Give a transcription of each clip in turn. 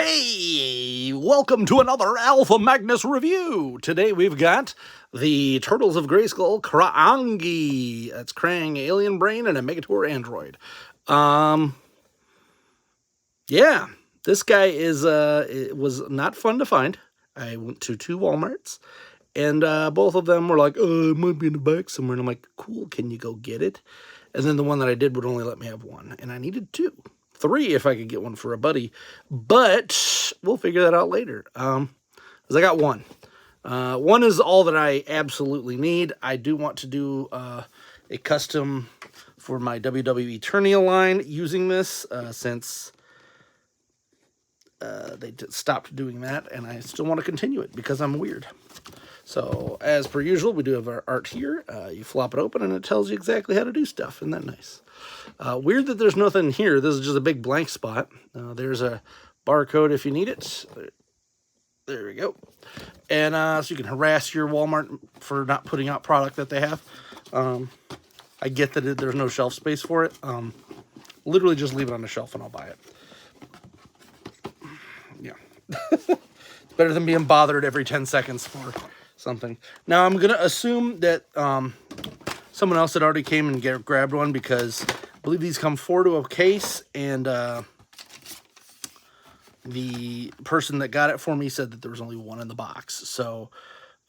Hey, welcome to another Alpha Magnus review. Today we've got the Turtles of Grayskull Krang. That's Krang, alien brain, and a Megator android. Yeah, this guy it was not fun to find. I went to 2 Walmarts, and both of them were like, "Oh, it might be in the back somewhere." And I'm like, "Cool, can you go get it?" And then the one that I did would only let me have 1, and I needed 2. 3 if I could get one for a buddy, but we'll figure that out later. Because I got 1. 1 is all that I absolutely need. I do want to do a custom for my WWE Eternia line using this since they stopped doing that, and I still want to continue it because I'm weird. So, as per usual, we do have our art here. You flop it open, and it tells you exactly how to do stuff. Isn't that nice? Weird that there's nothing here. This is just a big blank spot. There's a barcode if you need it. There we go. And so you can harass your Walmart for not putting out product that they have. I get that there's no shelf space for it. Literally just leave it on the shelf and I'll buy it. Yeah. It's better than being bothered every 10 seconds for something. Now, I'm going to assume that someone else had already came and grabbed one because I believe these come 4 to a case, and the person that got it for me said that there was only 1 in the box. So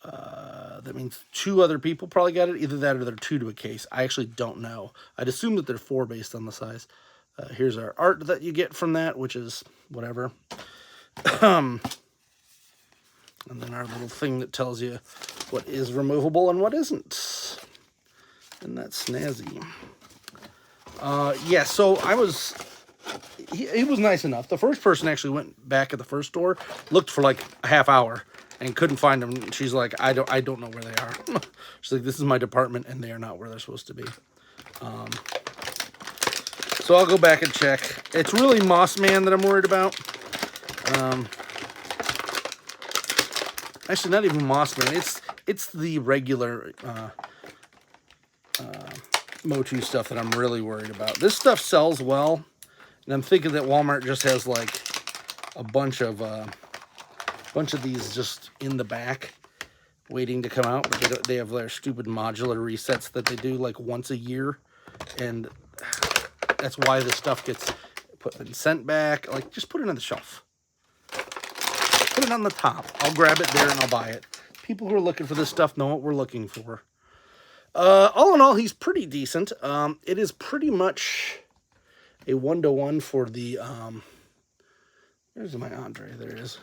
that means 2 other people probably got it. Either that or they're 2 to a case. I actually don't know. I'd assume that they're 4 based on the size. Here's our art that you get from that, which is whatever. And then our little thing that tells you what is removable and what isn't. And that's snazzy. Yeah, so he was nice enough. The first person actually went back at the first store, looked for like a half hour, and couldn't find them. She's like, I don't know where they are. She's like, this is my department, and they are not where they're supposed to be. So I'll go back and check. It's really Moss Man that I'm worried about. Actually, not even Moss Man. It's the regular Motu stuff that I'm really worried about. This stuff sells well, and I'm thinking that Walmart just has like a bunch of these just in the back, waiting to come out. But they have their stupid modular resets that they do like once a year, and that's why this stuff gets put and sent back. Like, just put it on the shelf. Put it on the top. I'll grab it there and I'll buy it. People who are looking for this stuff know what we're looking for. All in all, he's pretty decent. It is pretty much a 1-to-1 for the, there's my Andre. There it is.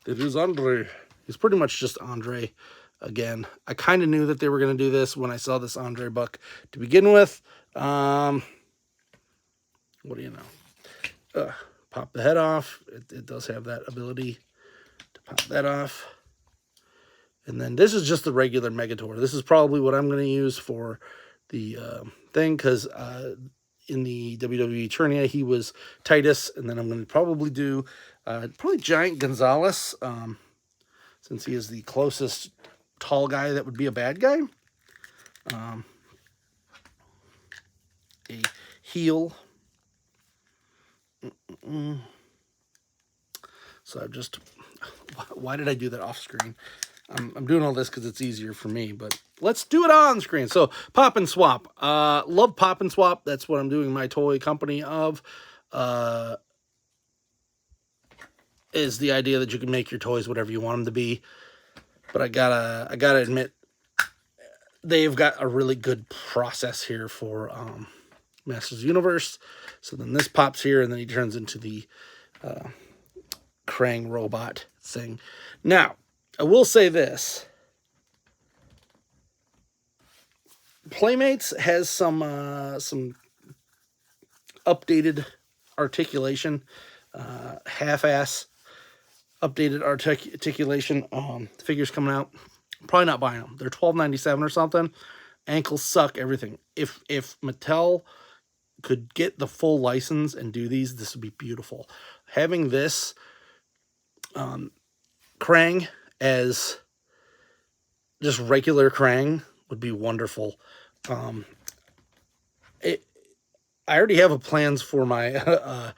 It is Andre. He's pretty much just Andre again. I kind of knew that they were going to do this when I saw this Andre buck to begin with. What do you know? Pop the head off. It does have that ability to pop that off. And then this is just the regular Megator. This is probably what I'm going to use for the thing, because in the WWE Eternia, he was Titus, and then I'm going to probably do probably Giant Gonzalez, since he is the closest tall guy that would be a bad guy. A heel. So I've just... Why did I do that off screen? I'm doing all this because it's easier for me, but let's do it on screen. So, Pop and Swap. Love Pop and Swap. That's what I'm doing my toy company of. Is the idea that you can make your toys whatever you want them to be. But I gotta admit, they've got a really good process here for Masters Universe. So then this pops here, and then he turns into the Krang robot thing. Now, I will say this. Playmates has some updated articulation, half-ass updated articulation figures coming out. Probably not buying them. They're $12.97 or something. Ankles suck, everything. If Mattel could get the full license and do these, this would be beautiful. Having this Krang as just regular Krang would be wonderful. I already have plans for my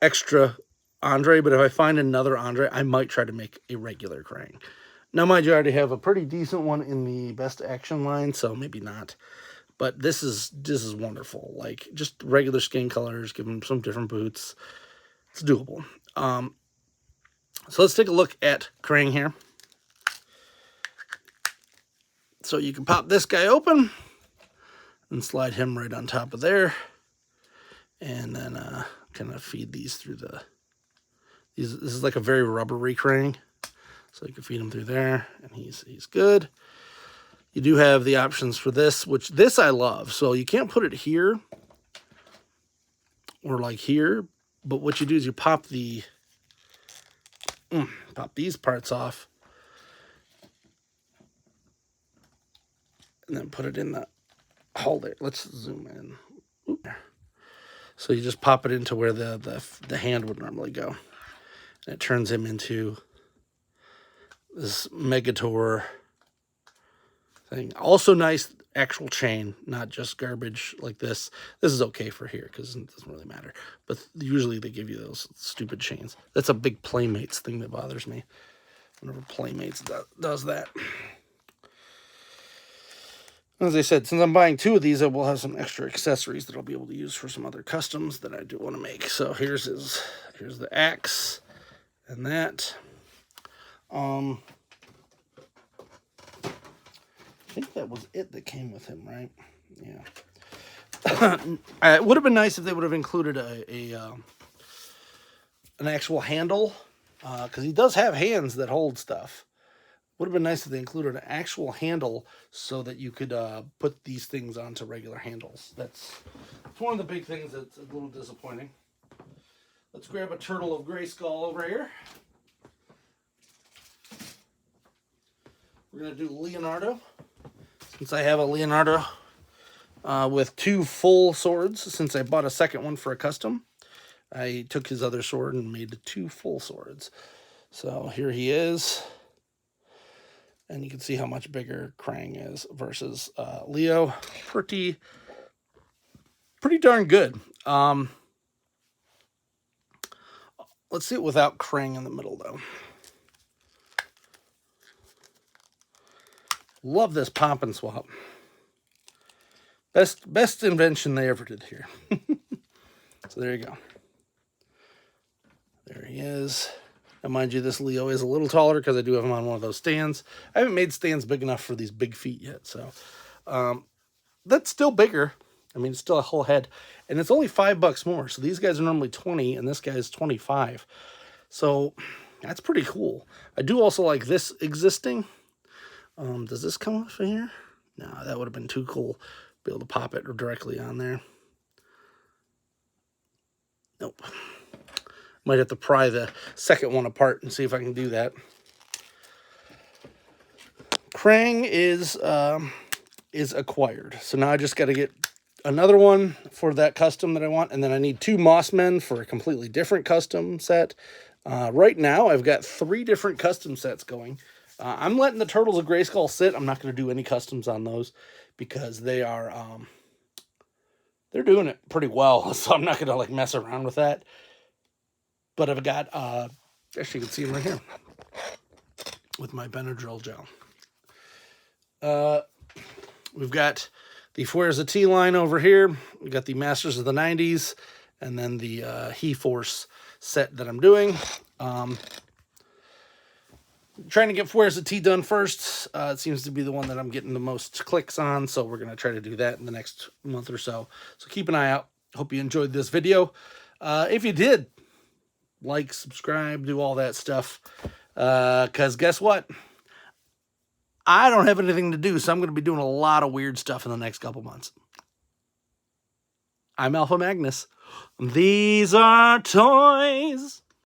extra Andre, but if I find another Andre, I might try to make a regular Krang. Now, mind you, I already have a pretty decent one in the Best Action line, so maybe not. But this is wonderful. Like, just regular skin colors, give him some different boots. It's doable. So let's take a look at Krang here. So you can pop this guy open and slide him right on top of there. And then kind of feed these through the... This is like a very rubbery Krang. So you can feed him through there, and he's good. You do have the options for this, which this I love. So you can't put it here or like here, but what you do is you pop the pop these parts off and then put it in the hole there. Let's zoom in. Oop. So you just pop it into where the hand would normally go. And it turns him into this Megator thing. Also nice actual chain, not just garbage like this. This is okay for here because it doesn't really matter. But usually they give you those stupid chains. That's a big Playmates thing that bothers me. Whenever Playmates does that. As I said, since I'm buying 2 of these, I will have some extra accessories that I'll be able to use for some other customs that I do want to make. So here's the axe and that. I think that was it that came with him, right? Yeah. It would have been nice if they would have included an actual handle, because he does have hands that hold stuff. Would have been nice if they included an actual handle so that you could put these things onto regular handles. That's one of the big things that's a little disappointing. Let's grab a turtle of Grayskull over here. We're going to do Leonardo. Since I have a Leonardo with 2 full swords, since I bought a second one for a custom, I took his other sword and made 2 full swords. So here he is. And you can see how much bigger Krang is versus Leo. Pretty darn good. Let's see it without Krang in the middle, though. Love this pop and swap. Best invention they ever did here. So there you go. There he is. Now, mind you, this Leo is a little taller because I do have him on one of those stands. I haven't made stands big enough for these big feet yet, so that's still bigger. I mean, it's still a whole head, and it's only $5 more. So these guys are normally 20, and this guy is 25. So that's pretty cool. I do also like this existing. Does this come off of here? No, that would have been too cool. Be able to pop it directly on there. Nope. Might have to pry the second one apart and see if I can do that. Krang is acquired. So now I just got to get another one for that custom that I want. And then I need 2 Mossmen for a completely different custom set. Right now, I've got 3 different custom sets going. I'm letting the Turtles of Grayskull sit. I'm not going to do any customs on those because they are, they're doing it pretty well. So I'm not going to like mess around with that. But I've got, actually you can see them right here with my Benadryl gel. We've got the Fuerza T line over here. We've got the Masters of the 90s and then the He-Force set that I'm doing. Trying to get Fuerza T done first. It seems to be the one that I'm getting the most clicks on, so we're going to try to do that in the next month or so. So keep an eye out. Hope you enjoyed this video. If you did, like, subscribe, do all that stuff. Because guess what? I don't have anything to do, so I'm going to be doing a lot of weird stuff in the next couple months. I'm Alpha Magnus. These are toys.